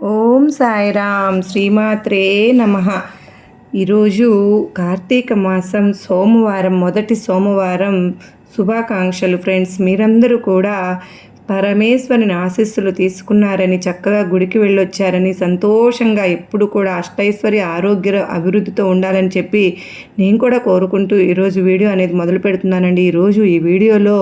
ఓం సాయిరామ్ శ్రీమాత్రే నమః. ఈరోజు కార్తీక మాసం సోమవారం, మొదటి సోమవారం. శుభాకాంక్షలు ఫ్రెండ్స్. మీరందరూ కూడా పరమేశ్వరుని ఆశీస్సులు తీసుకున్నారని, చక్కగా గుడికి వెళ్ళొచ్చారని, సంతోషంగా ఎప్పుడు కూడా అష్టైశ్వర్య ఆరోగ్య అభివృద్ధితో ఉండాలని చెప్పి నేను కూడా కోరుకుంటూ ఈరోజు వీడియో అనేది మొదలు పెడుతున్నానండి. ఈరోజు ఈ వీడియోలో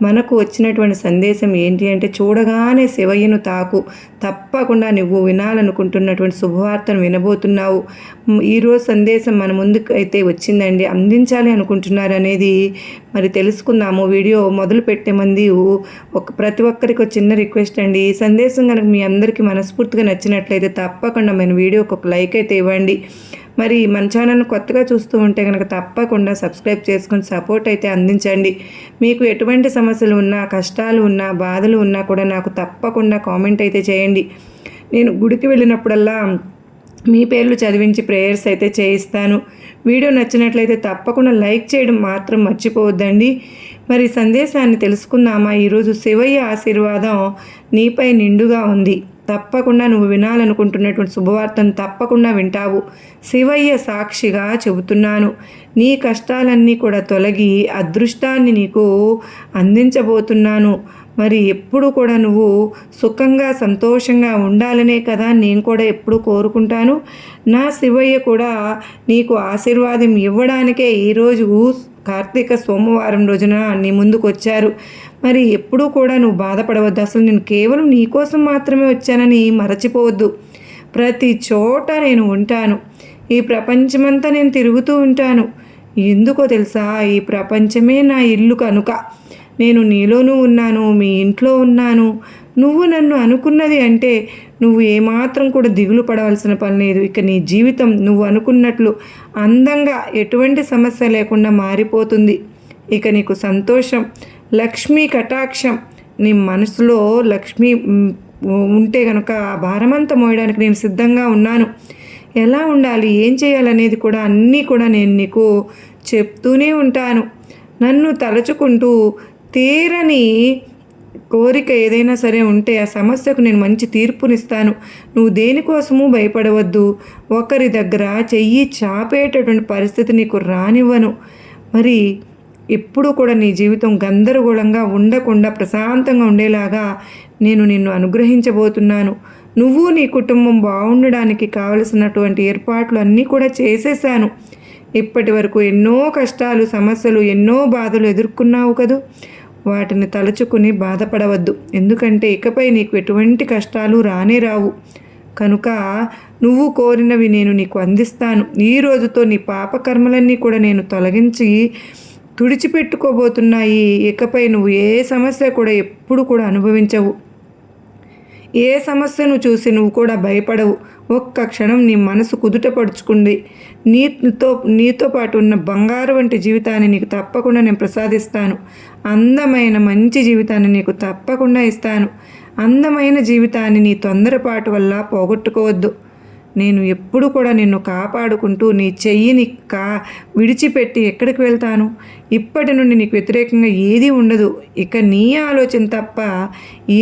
మనకు వచ్చినటువంటి సందేశం ఏంటి అంటే, చూడగానే శివయ్యను తాకు, తప్పకుండా నువ్వు వినాలనుకుంటున్నటువంటి శుభవార్తను వినబోతున్నావు. ఈరోజు సందేశం మన ముందుకు అయితే వచ్చిందండి, అందించాలి అనుకుంటున్నారు అనేది మరి తెలుసుకుందాము. వీడియో మొదలు పెట్టే ముందు ప్రతి ఒక్కరికి ఒక చిన్న రిక్వెస్ట్ అండి. ఈ సందేశం కనుక మీ అందరికీ మనస్ఫూర్తిగా నచ్చినట్లయితే తప్పకుండా మన వీడియోకి ఒక లైక్ అయితే ఇవ్వండి. మరి మన ఛానల్ని కొత్తగా చూస్తూ ఉంటే కనుక తప్పకుండా సబ్స్క్రైబ్ చేసుకొని సపోర్ట్ అయితే అందించండి. మీకు ఎటువంటి సమస్యలు ఉన్నా, కష్టాలు ఉన్నా, బాధలు ఉన్నా కూడా నాకు తప్పకుండా కామెంట్ అయితే చేయండి. నేను గుడికి వెళ్ళినప్పుడల్లా మీ పేర్లు చదివించి ప్రేయర్స్ అయితే చేయిస్తాను. వీడియో నచ్చినట్లయితే తప్పకుండా లైక్ చేయడం మాత్రం మర్చిపోవద్దండి. మరి సందేశాన్ని తెలుసుకుందామా? ఈరోజు శివయ్య ఆశీర్వాదం నీపై నిండుగా ఉంది. తప్పకుండా నువ్వు వినాలనుకుంటున్నటువంటి శుభవార్తను తప్పకుండా వింటావు. శివయ్య సాక్షిగా చెబుతున్నాను, నీ కష్టాలన్నీ కూడా తొలగి అదృష్టాన్ని నీకు అందించబోతున్నాను. మరి ఎప్పుడు కూడా నువ్వు సుఖంగా సంతోషంగా ఉండాలనే కదా నేను కూడా ఎప్పుడు కోరుకుంటాను. నా శివయ్య కూడా నీకు ఆశీర్వాదం ఇవ్వడానికే ఈరోజు కార్తీక సోమవారం రోజున నీ ముందుకు వచ్చారు. మరి ఎప్పుడూ కూడా నువ్వు బాధపడవద్దు. అసలు నేను కేవలం నీ కోసం మాత్రమే వచ్చానని మరచిపోవద్దు. ప్రతి చోట నేను ఉంటాను. ఈ ప్రపంచమంతా నేను తిరుగుతూ ఉంటాను. ఎందుకో తెలుసా? ఈ ప్రపంచమే నా ఇల్లు కనుక నేను నీలోనూ ఉన్నాను, మీ ఇంట్లో ఉన్నాను. నువ్వు నన్ను అనుకున్నది అంటే నువ్వు ఏమాత్రం కూడా దిగులు పడవలసిన పని లేదు. ఇక నీ జీవితం నువ్వు అనుకున్నట్లు అందంగా ఎటువంటి సమస్య లేకుండా మారిపోతుంది. ఇక నీకు సంతోషం, లక్ష్మీ కటాక్షం. నీ మనసులో లక్ష్మి ఉంటే కనుక ఆ భారమంతా మోయడానికి నేను సిద్ధంగా ఉన్నాను. ఎలా ఉండాలి, ఏం చేయాలనేది కూడా అన్నీ కూడా నేను నీకు చెప్తూనే ఉంటాను. నన్ను తలుచుకుంటూ తీరని కోరిక ఏదైనా సరే ఉంటే ఆ సమస్యకు నేను మంచి తీర్పునిస్తాను. నువ్వు దేనికోసము భయపడవద్దు. ఒకరి దగ్గర చెయ్యి చాపేటటువంటి పరిస్థితి నీకు రానివ్వను. మరి ఎప్పుడూ కూడా నీ జీవితం గందరగోళంగా ఉండకుండా ప్రశాంతంగా ఉండేలాగా నేను నిన్ను అనుగ్రహించబోతున్నాను. నువ్వు నీ కుటుంబం బాగుండడానికి కావలసినటువంటి ఏర్పాట్లు అన్నీ కూడా చేసేసాను. ఇప్పటి వరకు ఎన్నో కష్టాలు, సమస్యలు, ఎన్నో బాధలు ఎదుర్కొన్నావు కదూ. వాటిని తలుచుకుని బాధపడవద్దు. ఎందుకంటే ఇకపై నీకు ఎటువంటి కష్టాలు రానే రావు. కనుక నువ్వు కోరినవి నేను నీకు అందిస్తాను. ఈ రోజుతో నీ పాపకర్మలన్నీ కూడా నేను తొలగించి తుడిచిపెట్టుకోబోతున్నాయి. ఇకపై నువ్వు ఏ సమస్య కూడా ఎప్పుడు కూడా అనుభవించవు. ఏ సమస్యను చూసి నువ్వు కూడా భయపడవు. ఒక్క క్షణం నీ మనసు కుదుటపరుచుకుంది. నీతో పాటు ఉన్న బంగారు వంటి జీవితాన్ని నీకు తప్పకుండా నేను ప్రసాదిస్తాను. అందమైన మంచి జీవితాన్ని నీకు తప్పకుండా ఇస్తాను. అందమైన జీవితాన్ని నీ తొందరపాటు వల్ల పోగొట్టుకోవద్దు. నేను ఎప్పుడు కూడా నిన్ను కాపాడుకుంటూ నీ చెయ్యిని విడిచిపెట్టి ఎక్కడికి వెళ్తాను? ఇప్పటి నుండి నీకు వ్యతిరేకంగా ఏదీ ఉండదు. ఇక నీ ఆలోచన తప్ప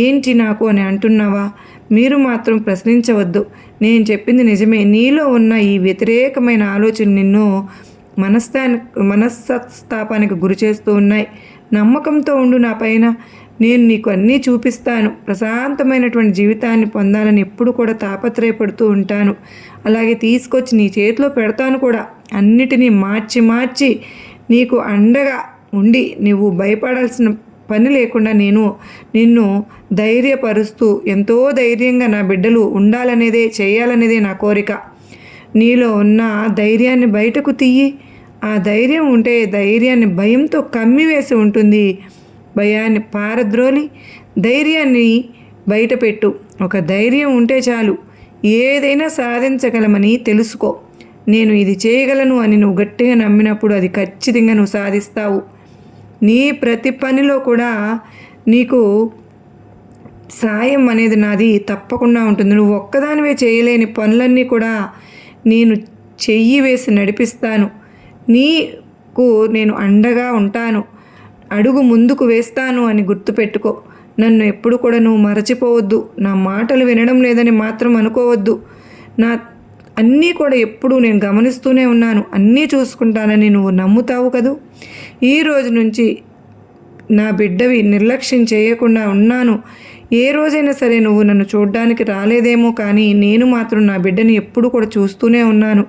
ఏంటి నాకు అని అంటున్నావా? మీరు మాత్రం ప్రశ్నించవద్దు. నేను చెప్పింది నిజమే. నీలో ఉన్న ఈ వ్యతిరేకమైన ఆలోచన నిన్ను మనస్సత్తాపానికి గురి చేస్తూ ఉన్నాయి. నమ్మకంతో ఉండు నా పైన. నేను నీకు అన్నీ చూపిస్తాను. ప్రశాంతమైనటువంటి జీవితాన్ని పొందాలని ఎప్పుడు కూడా తాపత్రయపడుతూ ఉంటాను. అలాగే తీసుకొచ్చి నీ చేతిలో పెడతాను కూడా. అన్నిటినీ మార్చి నీకు అండగా ఉండి నువ్వు భయపడాల్సిన పని లేకుండా నేను నిన్ను ధైర్యపరుస్తూ ఎంతో ధైర్యంగా నా బిడ్డలు ఉండాలనేదే, చేయాలనేదే నా కోరిక. నీలో ఉన్న ధైర్యాన్ని బయటకు తీయి. ఆ ధైర్యం ఉంటే ధైర్యాన్ని భయంతో కమ్మివేసి ఉంటుంది. భయాన్ని పారద్రోలి ధైర్యాన్ని బయటపెట్టు. ఒక ధైర్యం ఉంటే చాలు, ఏదైనా సాధించగలమని తెలుసుకో. నేను ఇది చేయగలను అని నువ్వు గట్టిగా నమ్మినప్పుడు అది ఖచ్చితంగా నువ్వు సాధిస్తావు. నీ ప్రతి పనిలో కూడా నీకు సాయం అనేది నాది తప్పకుండా ఉంటుంది. నువ్వు ఒక్కదానివే చేయలేని పనులన్నీ కూడా నేను చెయ్యి వేసి నడిపిస్తాను. నీకు నేను అండగా ఉంటాను. అడుగు ముందుకు వేస్తాను అని గుర్తుపెట్టుకో. నన్ను ఎప్పుడు కూడా నువ్వు మరచిపోవద్దు. నా మాటలు వినడం లేదని మాత్రం అనుకోవద్దు. నా అన్నీ కూడా ఎప్పుడూ నేను గమనిస్తూనే ఉన్నాను, అన్నీ చూసుకుంటానని నువ్వు నమ్ముతావు కదూ. ఈ రోజు నుంచి నా బిడ్డవి నిర్లక్ష్యం చేయకుండా ఉన్నాను. ఏ రోజైనా సరే నువ్వు నన్ను చూడ్డానికి రాలేదేమో, కానీ నేను మాత్రం నా బిడ్డని ఎప్పుడు కూడా చూస్తూనే ఉన్నాను.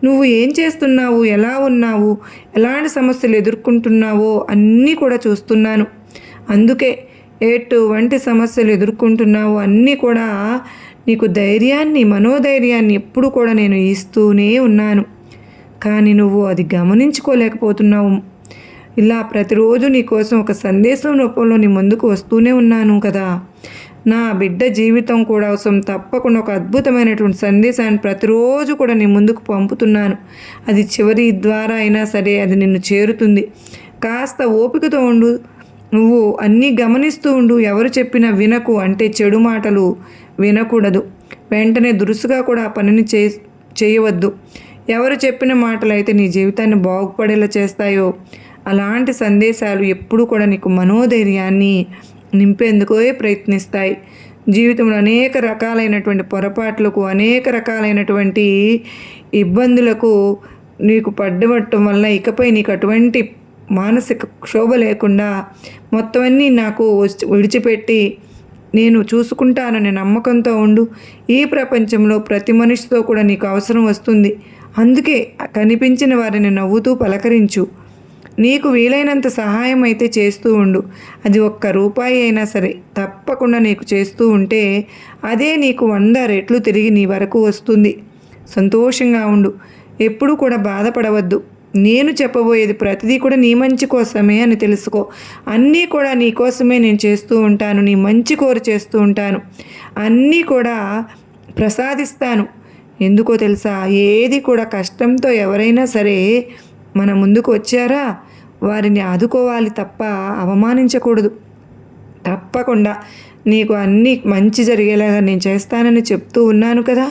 నువ్వు ఏం చేస్తున్నావు, ఎలా ఉన్నావు, ఎలాంటి సమస్యలు ఎదుర్కొంటున్నావో అన్నీ కూడా చూస్తున్నాను. అందుకే ఎటువంటి సమస్యలు ఎదుర్కొంటున్నావో అన్నీ కూడా నీకు ధైర్యాన్ని, మనోధైర్యాన్ని ఎప్పుడు కూడా నేను ఇస్తూనే ఉన్నాను. కానీ నువ్వు అది గమనించుకోలేకపోతున్నావు. ఇలా ప్రతిరోజు నీ కోసం ఒక సందేశం రూపంలో నీ ముందుకు వస్తూనే ఉన్నాను కదా. నా బిడ్డ జీవితం కోసం తప్పకుండా ఒక అద్భుతమైనటువంటి సందేశాన్ని ప్రతిరోజు కూడా నీ ముందుకు పంపుతున్నాను. అది చివరి ద్వారా అయినా సరే అది నిన్ను చేరుతుంది. కాస్త ఓపికతో ఉండు. నువ్వు అన్నీ గమనిస్తూ ఉండు. ఎవరు చెప్పినా వినకు, అంటే చెడు మాటలు వినకూడదు. వెంటనే దురుసుగా కూడా ఆ పనిని చేయవద్దు. ఎవరు చెప్పిన మాటలు అయితే నీ జీవితాన్ని బాగుపడేలా చేస్తాయో అలాంటి సందేశాలు ఎప్పుడు కూడా నీకు మనోధైర్యాన్ని నింపేందుకే ప్రయత్నిస్తాయి. జీవితంలో అనేక రకాలైనటువంటి పొరపాట్లకు, అనేక రకాలైనటువంటి ఇబ్బందులకు నీకు పడ్డవటం వల్ల ఇకపై నీకు అటువంటి మానసిక క్షోభ లేకుండా మొత్తం అన్నీ నాకు విడిచిపెట్టి నేను చూసుకుంటానని నమ్మకంతో ఉండు. ఈ ప్రపంచంలో ప్రతి మనిషితో కూడా నీకు అవసరం వస్తుంది. అందుకే కనిపించిన వారిని నవ్వుతూ పలకరించు. నీకు వీలైనంత సహాయం అయితే చేస్తూ ఉండు. అది ₹1 అయినా సరే తప్పకుండా నీకు చేస్తూ ఉంటే అదే నీకు 100 రెట్లు తిరిగి నీ వరకు వస్తుంది. సంతోషంగా ఉండు. ఎప్పుడూ కూడా బాధపడవద్దు. నేను చెప్పబోయేది ప్రతిదీ కూడా నీ మంచి కోసమే అని తెలుసుకో. అన్నీ కూడా నీ కోసమే నేను చేస్తూ ఉంటాను. నీ మంచి కోరి చేస్తూ ఉంటాను. అన్నీ కూడా ప్రసాదిస్తాను. ఎందుకో తెలుసా, ఏది కూడా కష్టంతో ఎవరైనా సరే మన ముందుకు వచ్చారా వారిని ఆదుకోవాలి తప్ప అవమానించకూడదు. తప్పకుండా నీకు అన్నీ మంచి జరిగేలాగా నేను చేస్తానని చెప్తూ ఉన్నాను కదా.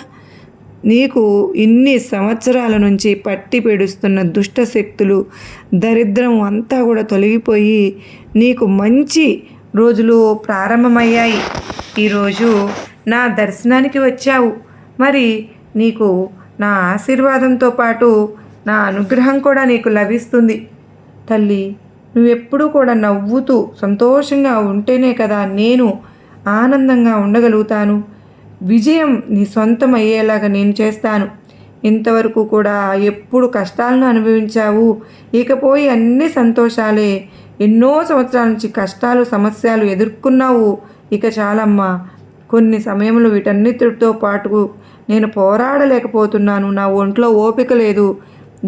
నీకు ఇన్ని సంవత్సరాల నుంచి పట్టి పీడిస్తున్న దుష్ట శక్తులు, దరిద్రం అంతా కూడా తొలగిపోయి నీకు మంచి రోజులు ప్రారంభమయ్యాయి. ఈరోజు నా దర్శనానికి వచ్చావు. మరి నీకు నా ఆశీర్వాదంతో పాటు నా అనుగ్రహం కూడా నీకు లభిస్తుంది. తల్లి, నువ్వెప్పుడూ కూడా నవ్వుతూ సంతోషంగా ఉంటేనే కదా నేను ఆనందంగా ఉండగలుగుతాను. విజయం నీ సొంతం అయ్యేలాగా నేను చేస్తాను. ఇంతవరకు కూడా ఎప్పుడు కష్టాలను అనుభవించావు, ఇకపోయి అన్ని సంతోషాలే. ఎన్నో సంవత్సరాల నుంచి కష్టాలు, సమస్యలు ఎదుర్కొన్నావు. ఇక చాలమ్మా. కొన్ని సమయంలో వీటన్నిటితో పాటు నేను పోరాడలేకపోతున్నాను. నా ఒంట్లో ఓపిక లేదు.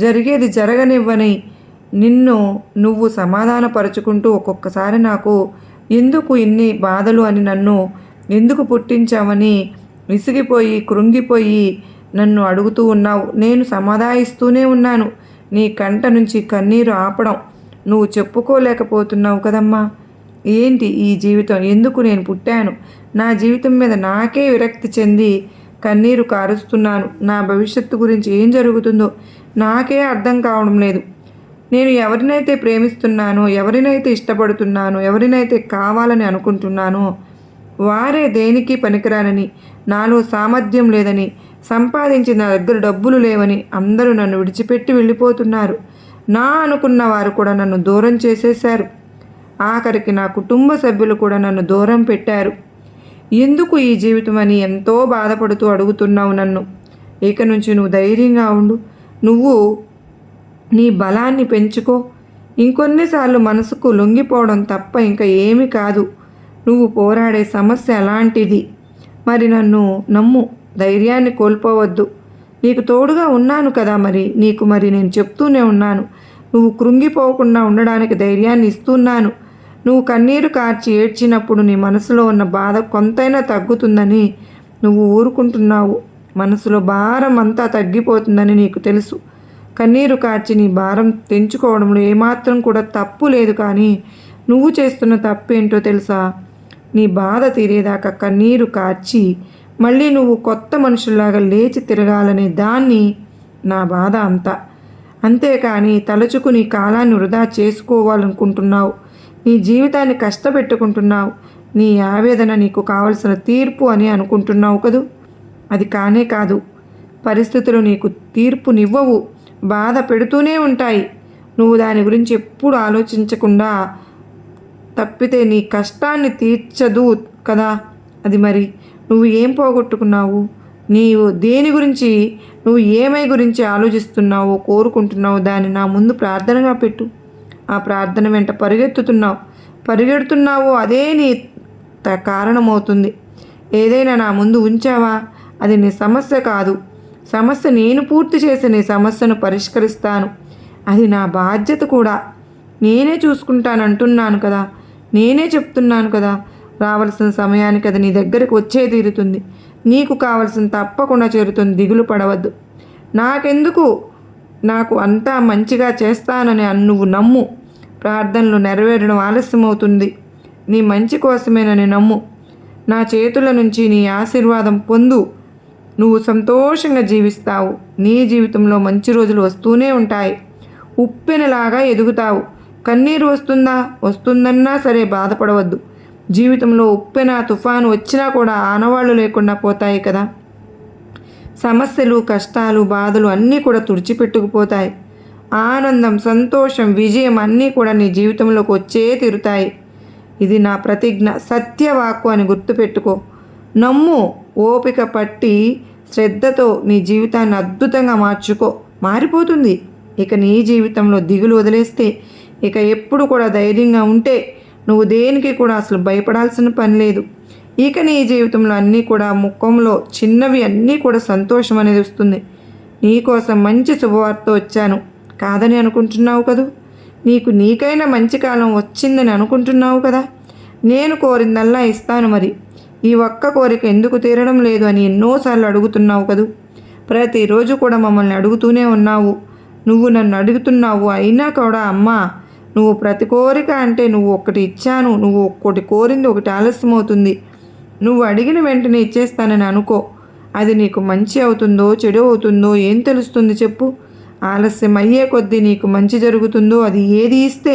జరిగేది జరగనివ్వని నిన్ను నువ్వు సమాధానపరుచుకుంటూ ఒక్కొక్కసారి నాకు ఎందుకు ఇన్ని బాధలు అని, నన్ను ఎందుకు పుట్టించామని విసిగిపోయి కృంగిపోయి నన్ను అడుగుతూ ఉన్నావు. నేను సమాధాయిస్తూనే ఉన్నాను. నీ కంట నుంచి కన్నీరు ఆపడం నువ్వు చెప్పుకోలేకపోతున్నావు కదమ్మా. ఏంటి ఈ జీవితం, ఎందుకు నేను పుట్టాను, నా జీవితం మీద నాకే విరక్తి చెంది కన్నీరు కారుస్తున్నాను. నా భవిష్యత్తు గురించి ఏం జరుగుతుందో నాకే అర్థం కావడం లేదు. నేను ఎవరినైతే ప్రేమిస్తున్నానో, ఎవరినైతే ఇష్టపడుతున్నానో, ఎవరినైతే కావాలని అనుకుంటున్నానో వారే దేనికి పనికిరానని, నాలో సామర్థ్యం లేదని, సంపాదించి నా దగ్గర డబ్బులు లేవని అందరూ నన్ను విడిచిపెట్టి వెళ్ళిపోతున్నారు. నా అనుకున్న వారు కూడా నన్ను దూరం చేసేశారు. ఆఖరికి నా కుటుంబ సభ్యులు కూడా నన్ను దూరం పెట్టారు. ఎందుకు ఈ జీవితం అని ఎంతో బాధపడుతూ అడుగుతున్నావు నన్ను. ఇక నుంచి నువ్వు ధైర్యంగా ఉండు. నువ్వు నీ బలాన్ని పెంచుకో. ఇంకొన్నిసార్లు మనసుకు లొంగిపోవడం తప్ప ఇంకా ఏమీ కాదు. నువ్వు పోరాడే సమస్య అలాంటిది. మరి నన్ను నమ్ము, ధైర్యాన్ని కోల్పోవద్దు. నీకు తోడుగా ఉన్నాను కదా. మరి నేను చెప్తూనే ఉన్నాను. నువ్వు కృంగిపోకుండా ఉండడానికి ధైర్యాన్ని ఇస్తున్నాను. నువ్వు కన్నీరు కార్చి ఏడ్చినప్పుడు నీ మనసులో ఉన్న బాధ కొంతైనా తగ్గుతుందని నువ్వు ఊరుకుంటున్నావు. మనసులో భారం అంతా తగ్గిపోతుందని నీకు తెలుసు. కన్నీరు కార్చి నీ భారం తెంచుకోవడంలో ఏమాత్రం కూడా తప్పు లేదు. కానీ నువ్వు చేస్తున్న తప్పేంటో తెలుసా? నీ బాధ తీరేదాకా కన్నీరు కార్చి మళ్ళీ నువ్వు కొత్త మనుషుల్లాగా లేచి తిరగాలనే దాన్ని నా బాధ అంతా. అంతేకాని తలుచుకుని కాలాన్ని వృధా చేసుకోవాలనుకుంటున్నావు. నీ జీవితాన్ని కష్టపెట్టుకుంటున్నావు. నీ ఆవేదన నీకు కావలసిన తీర్పు అని అనుకుంటున్నావు కదూ. అది కానే కాదు. పరిస్థితులు నీకు తీర్పునివ్వవు, బాధ పెడుతూనే ఉంటాయి. నువ్వు దాని గురించి ఎప్పుడు ఆలోచించకుండా తప్పితే నీ కష్టాన్ని తీర్చదు కదా. అది మరి నువ్వు ఏం పోగొట్టుకున్నావు? నీవు దేని గురించి, నువ్వు ఏమై గురించి ఆలోచిస్తున్నావో, కోరుకుంటున్నావో దాన్ని నా ముందు ప్రార్థనగా పెట్టు. ఆ ప్రార్థన వెంట పరిగెడుతున్నావో అదే నీ కారణమవుతుంది. ఏదైనా నా ముందు ఉంచావా, అది నీ సమస్య కాదు. సమస్య నేను పూర్తి చేసి నీ సమస్యను పరిష్కరిస్తాను. అది నా బాధ్యత కూడా. నేనే చూసుకుంటానంటున్నాను కదా, నేనే చెప్తున్నాను కదా. రావాల్సిన సమయానికి అది నీ దగ్గరికి వచ్చే తీరుతుంది. నీకు కావలసిన తప్పకుండా చేరుతుంది. దిగులు పడవద్దు. నాకెందుకు, నాకు అంతా మంచిగా చేస్తానని నువ్వు నమ్ము. ప్రార్థనలు నెరవేరడం ఆలస్యమవుతుంది, నీ మంచి కోసమేనని నమ్ము. నా చేతుల నుంచి నీ ఆశీర్వాదం పొందు. నువ్వు సంతోషంగా జీవిస్తావు. నీ జీవితంలో మంచి రోజులు వస్తూనే ఉంటాయి. ఉప్పెనలాగా ఎదుగుతావు. కన్నీరు వస్తుందన్నా సరే బాధపడవద్దు. జీవితంలో ఉప్పెన తుఫాను వచ్చినా కూడా ఆనవాళ్ళు లేకుండా పోతాయి కదా. సమస్యలు, కష్టాలు, బాధలు అన్నీ కూడా తుడిచిపెట్టుకుపోతాయి. ఆనందం, సంతోషం, విజయం అన్నీ కూడా నీ జీవితంలోకి వచ్చే తీరుతాయి. ఇది నా ప్రతిజ్ఞ, సత్యవాక్కు అని గుర్తుపెట్టుకో. నమ్ము. ఓపిక పట్టి శ్రద్ధతో నీ జీవితాన్ని అద్భుతంగా మారిపోతుంది. ఇక నీ జీవితంలో దిగులు వదిలేస్తే, ఇక ఎప్పుడు కూడా ధైర్యంగా ఉంటే నువ్వు దేనికి కూడా అసలు భయపడాల్సిన పని లేదు. ఇక నీ జీవితంలో అన్నీ కూడా ముఖంలో చిన్నవి అన్నీ కూడా సంతోషం అనేది వస్తుంది. నీకోసం మంచి శుభవార్త వచ్చాను కాదని అనుకుంటున్నావు కదూ. నీకైనా మంచి కాలం వచ్చిందని అనుకుంటున్నావు కదా. నేను కోరిందల్లా ఇస్తాను. మరి ఈ ఒక్క కోరిక ఎందుకు తీరడం లేదు అని ఎన్నోసార్లు అడుగుతున్నావు కదూ. ప్రతిరోజు కూడా మమ్మల్ని అడుగుతూనే ఉన్నావు. నువ్వు నన్ను అడుగుతున్నావు. అయినా కూడా అమ్మా, నువ్వు ప్రతి కోరిక అంటే నువ్వు ఒక్కటి ఇచ్చాను, నువ్వు ఒక్కటి కోరింది ఒకటి ఆలస్యమవుతుంది. నువ్వు అడిగిన వెంటనే ఇచ్చేస్తానని అనుకో. అది నీకు మంచి అవుతుందో చెడు అవుతుందో ఏం తెలుస్తుంది చెప్పు. ఆలస్యం అయ్యే కొద్దీ నీకు మంచి జరుగుతుందో, అది ఏది ఇస్తే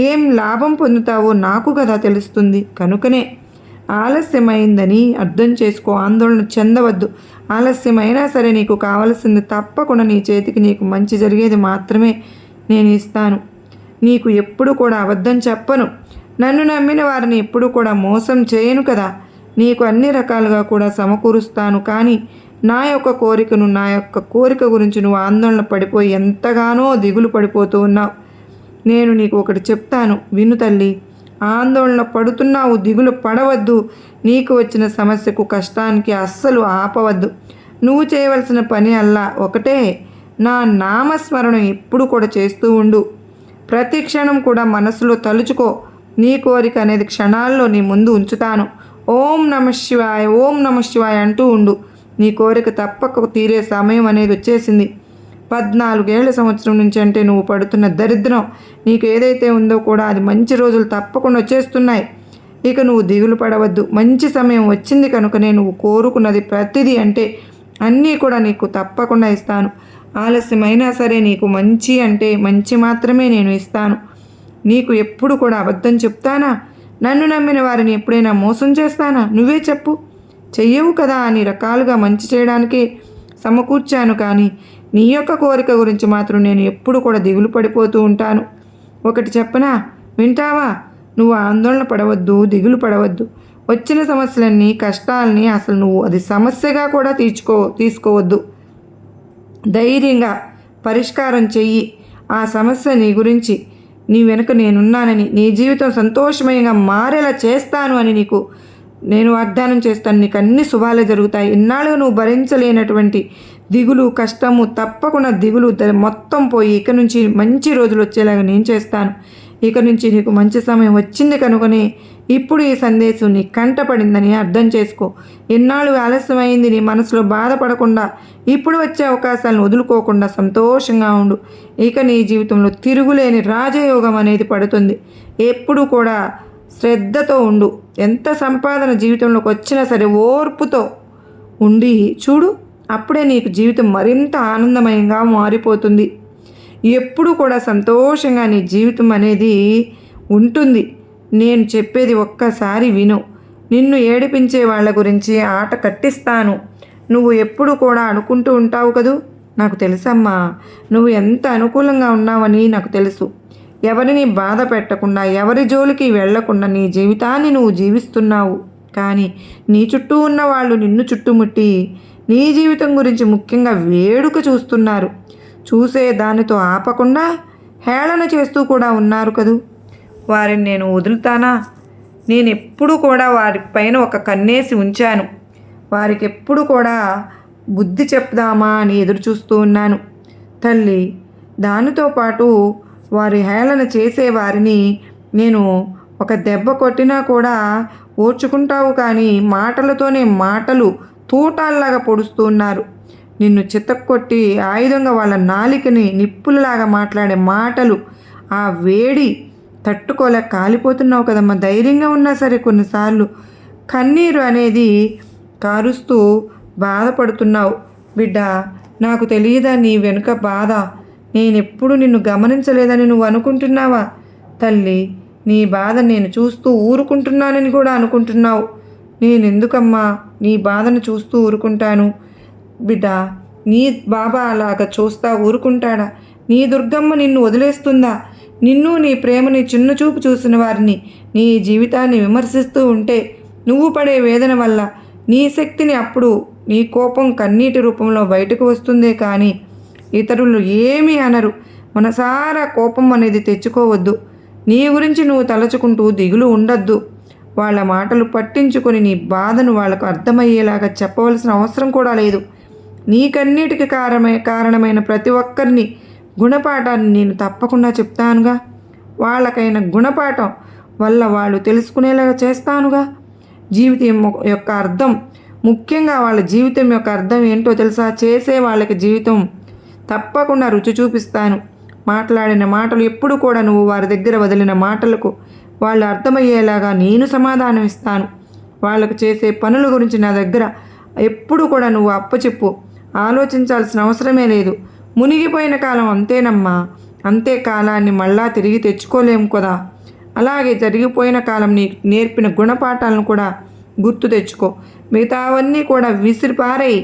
ఏం లాభం పొందుతావో నాకు కదా తెలుస్తుంది. కనుకనే ఆలస్యమైందని అర్థం చేసుకో. ఆందోళన చెందవద్దు. ఆలస్యమైనా సరే నీకు కావలసింది తప్పకుండా నీ చేతికి నీకు మంచి జరిగేది మాత్రమే నేను ఇస్తాను. నీకు ఎప్పుడు కూడా అబద్ధం చెప్పను. నన్ను నమ్మిన వారిని ఎప్పుడు కూడా మోసం చేయను కదా. నీకు అన్ని రకాలుగా కూడా సమకూరుస్తాను. కానీ నా యొక్క కోరిక గురించి నువ్వు ఆందోళన పడిపోయి ఎంతగానో దిగులు పడిపోతూ ఉన్నావు. నేను నీకు ఒకటి చెప్తాను, విను తల్లి. ఆందోళన పడుతున్నావు, దిగులు పడవద్దు. నీకు వచ్చిన సమస్యకు, కష్టానికి అస్సలు ఆపవద్దు. నువ్వు చేయవలసిన పని అల్లా ఒకటే, నా నామస్మరణ ఎప్పుడు కూడా చేస్తూ ఉండు. ప్రతి క్షణం కూడా మనసులో తలుచుకో. నీ కోరిక అనేది క్షణాల్లో నీ ముందు ఉంచుతాను. ఓం నమ శివాయ, ఓం నమ శివాయ అంటూ ఉండు. నీ కోరిక తప్పక తీరే సమయం అనేది వచ్చేసింది. 14 సంవత్సరం నుంచి అంటే నువ్వు పడుతున్న దరిద్రం, నీకు ఏదైతే ఉందో కూడా అది మంచి రోజులు తప్పకుండా వచ్చేస్తున్నాయి. ఇక నువ్వు దిగులు పడవద్దు. మంచి సమయం వచ్చింది కనుకనే నువ్వు కోరుకున్నది ప్రతిదీ అంటే అన్నీ కూడా నీకు తప్పకుండా ఇస్తాను. ఆలస్యమైనా సరే నీకు మంచి అంటే మంచి మాత్రమే నేను ఇస్తాను. నీకు ఎప్పుడు కూడా అబద్ధం చెప్తానా? నన్ను నమ్మిన వారిని ఎప్పుడైనా మోసం చేస్తానా? నువ్వే చెప్పు. చెయ్యవు కదా. అన్ని రకాలుగా మంచి చేయడానికి సమకూర్చాను. కానీ నీ యొక్క కోరిక గురించి మాత్రం నేను ఎప్పుడు కూడా దిగులు పడిపోతూ ఉంటాను. ఒకటి చెప్పనా, వింటావా? నువ్వు ఆందోళన పడవద్దు, దిగులు పడవద్దు. వచ్చిన సమస్యలన్నీ, కష్టాలని అసలు నువ్వు అది సమస్యగా కూడా తీసుకోవద్దు. ధైర్యంగా పరిష్కారం చెయ్యి. ఆ సమస్య నీ గురించి, నీ వెనుక నేనున్నానని, నీ జీవితం సంతోషమయంగా మారేలా చేస్తాను అని నీకు నేను వాగ్దానం చేస్తాను. నీకు అన్ని శుభాలే జరుగుతాయి. ఇన్నాళ్ళుగా నువ్వు భరించలేనటువంటి దిగులు, కష్టము, తప్పకుండా దిగులు మొత్తం పోయి ఇక నుంచి మంచి రోజులు వచ్చేలాగా నేను చేస్తాను. ఇక నుంచి నీకు మంచి సమయం వచ్చింది కనుకనే ఇప్పుడు ఈ సందేశం నీ కంటపడిందని అర్థం చేసుకో. ఎన్నాళ్ళు ఆలస్యమైంది నీ మనసులో బాధపడకుండా ఇప్పుడు వచ్చే అవకాశాలను వదులుకోకుండా సంతోషంగా ఉండు. ఇక నీ జీవితంలో తిరుగులేని రాజయోగం అనేది పడుతుంది. ఎప్పుడు కూడా శ్రద్ధతో ఉండు. ఎంత సంపాదన జీవితంలోకి వచ్చినా సరే ఓర్పుతో ఉండి చూడు. అప్పుడే నీకు జీవితం మరింత ఆనందమయంగా మారిపోతుంది. ఎప్పుడు కూడా సంతోషంగా నీ జీవితం అనేది ఉంటుంది. నేను చెప్పేది ఒక్కసారి విను. నిన్ను ఏడిపించే వాళ్ళ గురించి ఆట కట్టిస్తాను. నువ్వు ఎప్పుడు కూడా అనుకుంటూ ఉంటావు కదూ. నాకు తెలుసమ్మా, నువ్వు ఎంత అనుకూలంగా ఉన్నావని నాకు తెలుసు. ఎవరిని బాధ పెట్టకుండా, ఎవరి జోలికి వెళ్లకుండా నీ జీవితాన్ని నువ్వు జీవిస్తున్నావు. కానీ నీ చుట్టూ ఉన్న వాళ్ళు నిన్ను చుట్టుముట్టి నీ జీవితం గురించి ముఖ్యంగా వేడుక చూస్తున్నారు. చూసే దానితో ఆపకుండా హేళన చేస్తూ కూడా ఉన్నారు కదూ. వారిని నేను వదులుతానా? నేను ఎప్పుడూ కూడా వారిపైన ఒక కన్నేసి ఉంచాను. వారికి ఎప్పుడు కూడా బుద్ధి చెప్దామా అని ఎదురు చూస్తూ ఉన్నాను తల్లి. దానితో పాటు వారి హేళన చేసేవారిని నేను ఒక దెబ్బ కొట్టినా కూడా ఓర్చుకుంటావు, కానీ మాటలతోనే మాటలు తూటాల్లాగా పొడుస్తూ ఉన్నారు. నిన్ను చితక్కొట్టి ఆయుధంగా వాళ్ళ నాలికని నిప్పులలాగా మాట్లాడే మాటలు, ఆ వేడి తట్టుకోలేక కాలిపోతున్నావు కదమ్మా. ధైర్యంగా ఉన్నా సరే కొన్నిసార్లు కన్నీరు అనేది కారుస్తూ బాధపడుతున్నావు. బిడ్డ, నాకు తెలియదా నీ వెనుక బాధ? నేనెప్పుడు నిన్ను గమనించలేదని నువ్వు అనుకుంటున్నావా? తల్లి, నీ బాధ నేను చూస్తూ ఊరుకుంటున్నానని కూడా అనుకుంటున్నావు. నేనెందుకమ్మా నీ బాధను చూస్తూ ఊరుకుంటాను? బిడ్డ, నీ బాబా అలాగా చూస్తా ఊరుకుంటాడా? నీ దుర్గమ్మ నిన్ను వదిలేస్తుందా? నిన్ను నీ ప్రేమని చిన్నచూపు చూసిన వారిని, నీ జీవితాన్ని విమర్శిస్తూ ఉంటే నువ్వు పడే వేదన వల్ల నీ శక్తిని అప్పుడు నీ కోపం కన్నీటి రూపంలో బయటకు వస్తుందే కానీ ఇతరులు ఏమీ అనరు. మనసారా కోపం అనేది తెచ్చుకోవద్దు. నీ గురించి నువ్వు తలచుకుంటూ దిగులు ఉండొద్దు. వాళ్ళ మాటలు పట్టించుకొని నీ బాధను వాళ్ళకు అర్థమయ్యేలాగా చెప్పవలసిన అవసరం కూడా లేదు. నీ కన్నీటికి కారణమైన ప్రతి ఒక్కరిని గుణపాఠాన్ని నేను తప్పకుండా చెప్తానుగా. వాళ్ళకైన గుణపాఠం వల్ల వాళ్ళు తెలుసుకునేలాగా చేస్తానుగా. జీవితం యొక్క అర్థం, ముఖ్యంగా వాళ్ళ జీవితం యొక్క అర్థం ఏంటో తెలుసా? చేసే వాళ్ళకి జీవితం తప్పకుండా రుచి చూపిస్తాను. మాట్లాడిన మాటలు ఎప్పుడు కూడా నువ్వు వారి దగ్గర వదిలిన మాటలకు వాళ్ళు అర్థమయ్యేలాగా నేను సమాధానం ఇస్తాను. వాళ్ళకు చేసే పనుల గురించి నా దగ్గర ఎప్పుడు కూడా నువ్వు అప్పచెప్పు. ఆలోచించాల్సిన అవసరమే లేదు. మునిగిపోయిన కాలం అంతేనమ్మా. అంతే, కాలాన్ని మళ్ళా తిరిగి తెచ్చుకోలేము కదా. అలాగే జరిగిపోయిన కాలం నీకు నేర్పిన గుణపాఠాలను కూడా గుర్తు తెచ్చుకో. మిగతావన్నీ కూడా విసిరిపారేయి.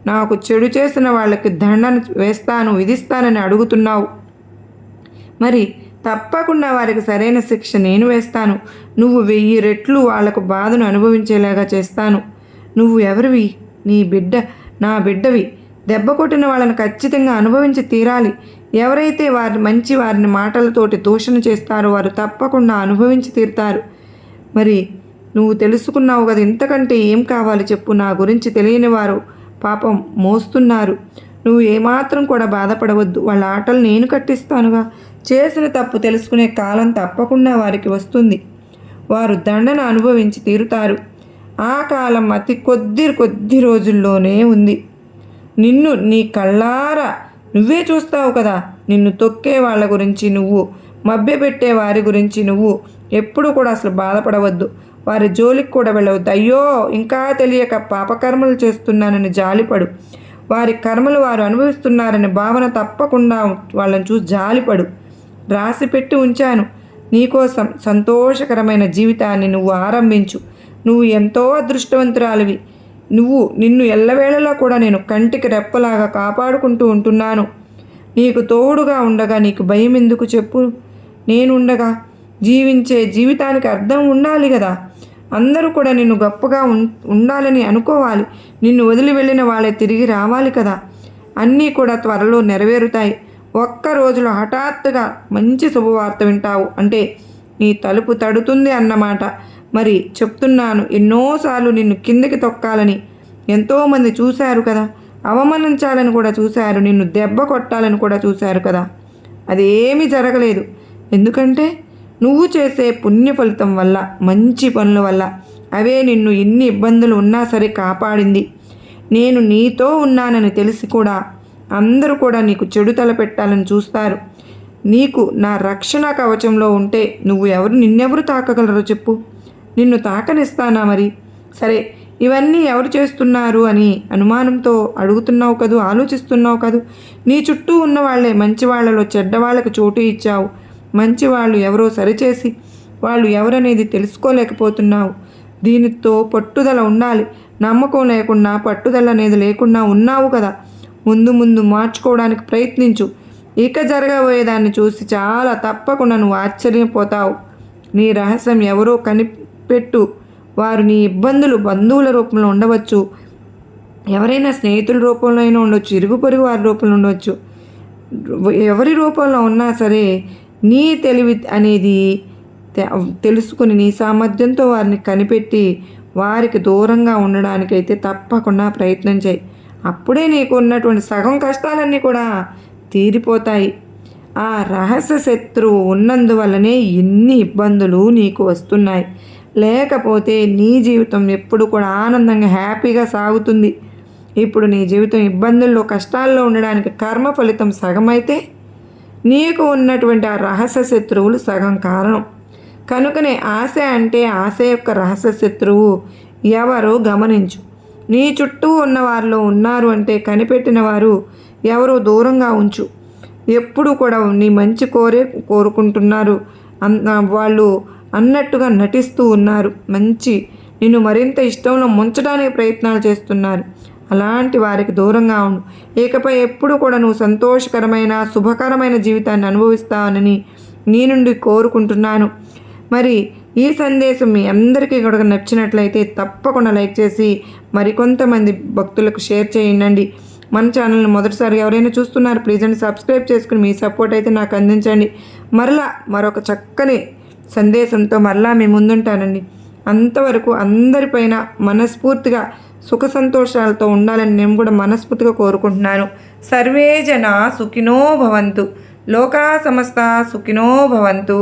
నాకు చెడు చేసిన వాళ్ళకి దండన వేస్తాను, విధిస్తానని అడుగుతున్నావు. మరి తప్పకుండా వారికి సరైన శిక్ష నేను వేస్తాను. నువ్వు 1000 రెట్లు వాళ్లకు బాధను అనుభవించేలాగా చేస్తాను. నువ్వు ఎవరివి? నా బిడ్డవి. దెబ్బ కొట్టిన వాళ్ళని ఖచ్చితంగా అనుభవించి తీరాలి. ఎవరైతే వారిని మాటలతోటి దూషణ చేస్తారో వారు తప్పకుండా అనుభవించి తీరుతారు. మరి నువ్వు తెలుసుకున్నావు కదా, ఇంతకంటే ఏం కావాలి చెప్పు? నా గురించి తెలియని వారు పాపం మోస్తున్నారు. నువ్వు ఏమాత్రం కూడా బాధపడవద్దు. వాళ్ళ ఆటలు నేను కట్టిస్తానుగా. చేసిన తప్పు తెలుసుకునే కాలం తప్పకుండా వారికి వస్తుంది. వారు దండన అనుభవించి తీరుతారు. ఆ కాలం అతి కొద్ది రోజుల్లోనే ఉంది. నిన్ను నీ కళ్ళారా నువ్వే చూస్తావు కదా. నిన్ను తొక్కే వాళ్ళ గురించి, నువ్వు మభ్యపెట్టే వారి గురించి నువ్వు ఎప్పుడు కూడా అసలు బాధపడవద్దు. వారి జోలికి కూడా వెళ్ళవద్దు. అయ్యో, ఇంకా తెలియక పాపకర్మలు చేస్తున్నానని జాలిపడు. వారి కర్మలు వారు అనుభవిస్తున్నారనే భావన తప్పకుండా వాళ్ళని చూసి జాలిపడు. రాసి పెట్టి ఉంచాను నీకోసం సంతోషకరమైన జీవితాన్ని. నువ్వు ఆరంభించు. నువ్వు ఎంతో అదృష్టవంతురాలివి. నిన్ను ఎల్లవేళలా కూడా నేను కంటికి రెప్పలాగా కాపాడుకుంటూ ఉంటున్నాను. నీకు తోడుగా ఉండగా నీకు భయం ఎందుకు చెప్పు? నేనుండగా జీవించే జీవితానికి అర్థం ఉండాలి కదా. అందరూ కూడా నిన్ను గొప్పగా ఉండాలని అనుకోవాలి. నిన్ను వదిలి వెళ్ళిన వాళ్ళే తిరిగి రావాలి కదా. అన్నీ కూడా త్వరలో నెరవేరుతాయి. ఒక్క రోజులో హఠాత్తుగా మంచి శుభవార్త వింటావు. అంటే నీ తలుపు తడుతుంది అన్నమాట. మరి చెప్తున్నాను, ఎన్నోసార్లు నిన్ను కిందకి తొక్కాలని ఎంతోమంది చూశారు కదా. అవమానించాలని కూడా చూశారు. నిన్ను దెబ్బ కొట్టాలని కూడా చూశారు కదా. అదేమీ జరగలేదు. ఎందుకంటే నువ్వు చేసే పుణ్య ఫలితం వల్ల, మంచి పనుల వల్ల అవే నిన్ను ఎన్ని ఇబ్బందులు ఉన్నా సరే కాపాడింది. నేను నీతో ఉన్నానని తెలిసి కూడా అందరూ కూడా నీకు చెడు తలపెట్టాలని చూస్తారు. నీకు నా రక్షణ కవచంలో ఉంటే నిన్నెవరు తాకగలరో చెప్పు? నిన్ను తాకనిస్తానా? మరి సరే, ఇవన్నీ ఎవరు చేస్తున్నారు అని అనుమానంతో అడుగుతున్నావు కదూ, ఆలోచిస్తున్నావు కదూ. నీ చుట్టూ ఉన్న వాళ్ళే. మంచి వాళ్ళలో చెడ్డవాళ్ళకు చోటు ఇచ్చావు. మంచి వాళ్ళు ఎవరో సరిచేసి వాళ్ళు ఎవరనేది తెలుసుకోలేకపోతున్నావు. దీనితో పట్టుదల ఉండాలి. నమ్మకం లేకుండా పట్టుదల అనేది లేకుండా ఉన్నావు కదా. ముందు ముందు మార్చుకోవడానికి ప్రయత్నించు. ఇక జరగబోయేదాన్ని చూసి చాలా తప్పకుండా నువ్వు ఆశ్చర్యపోతావు. నీ రహస్యం ఎవరో కనిపెట్టు. వారు నీ ఇబ్బందులు బంధువుల రూపంలో ఉండవచ్చు, ఎవరైనా స్నేహితుల రూపంలో అయినా ఉండొచ్చు, ఇరుగు పొరుగు వారి రూపంలో ఉండవచ్చు. ఎవరి రూపంలో ఉన్నా సరే నీ తెలివి అనేది తెలుసుకుని నీ సామర్థ్యంతో వారిని కనిపెట్టి వారికి దూరంగా ఉండడానికైతే తప్పకుండా ప్రయత్నం చేయి. అప్పుడే నీకు ఉన్నటువంటి సగం కష్టాలన్నీ కూడా తీరిపోతాయి. ఆ రహస్య శత్రువు ఉన్నందువల్లనే ఇన్ని ఇబ్బందులు నీకు వస్తున్నాయి. లేకపోతే నీ జీవితం ఎప్పుడు కూడా ఆనందంగా హ్యాపీగా సాగుతుంది. ఇప్పుడు నీ జీవితం ఇబ్బందుల్లో కష్టాల్లో ఉండడానికి కర్మ ఫలితం సగమైతే నీకు ఉన్నటువంటి ఆ రహస్య శత్రువులు సగం కారణం. కనుకనే ఆశ అంటే ఆశ యొక్క రహస్య శత్రువు ఎవరో గమనించు. నీ చుట్టూ ఉన్న వారిలో ఉన్నారు అంటే కనిపెట్టిన వారు ఎవరో దూరంగా ఉంచు. ఎప్పుడు కూడా నీ మంచి కోరుకుంటున్నారు, వాళ్ళు అన్నట్టుగా నటిస్తూ ఉన్నారు, నిన్ను మరింత ఇష్టంలో ముంచడానికి ప్రయత్నాలు చేస్తున్నారు. అలాంటి వారికి దూరంగా ఉండు. ఇకపై ఎప్పుడు కూడా నువ్వు సంతోషకరమైన శుభకరమైన జీవితాన్ని అనుభవిస్తావని నీ నుండి కోరుకుంటున్నాను. మరి ఈ సందేశం మీ అందరికీ కూడా నచ్చినట్లయితే తప్పకుండా లైక్ చేసి మరికొంతమంది భక్తులకు షేర్ చేయండి. మన ఛానల్ని మొదటిసారి ఎవరైనా చూస్తున్నారు ప్లీజ్ అండి సబ్స్క్రైబ్ చేసుకుని మీ సపోర్ట్ అయితే నాకు అందించండి. మరొక చక్కని సందేశంతో మరలా మీ ముందుంటానండి. అంతవరకు అందరిపైన మనస్ఫూర్తిగా సుఖ సంతోషాలతో ఉండాలని నేను కూడా మనస్ఫూర్తిగా కోరుకుంటున్నాను. సర్వే జన సుఖినో భవంతు. లోకా సమస్త సుఖినో భవంతు.